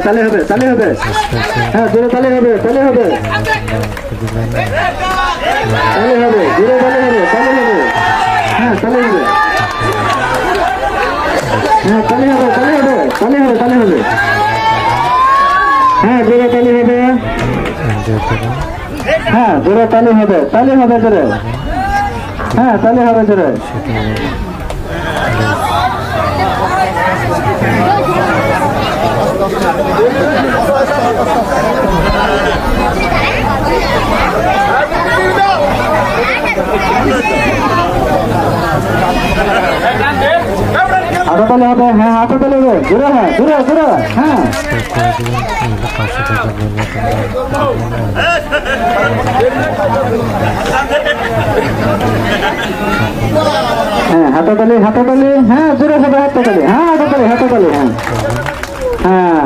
তালে হবে তালে হবে হ্যাঁ জোরে তালে হবে তালে হবে তালে হবে জোরে তালে হবে তালে হবে হ্যাঁ তালে হবে হ্যাঁ তালে হবে তালে হবে তালে হবে তালে হবে হ্যাঁ জোরে তালে হবে হ্যাঁ জোরে তালে হবে জোরে হ্যাঁ তালে হবে জোরে হাঁটাতালি হবে হ্যাঁ হাঁটাতালি হবে জোরে হ্যাঁ জোরে জোরে হ্যাঁ হ্যাঁ হাঁটাতালি হাঁটাতালি হ্যাঁ জোরে হবে হাঁটাতালি হ্যাঁ হাঁটাতালি হাঁটাতালি হ্যাঁ হ্যাঁ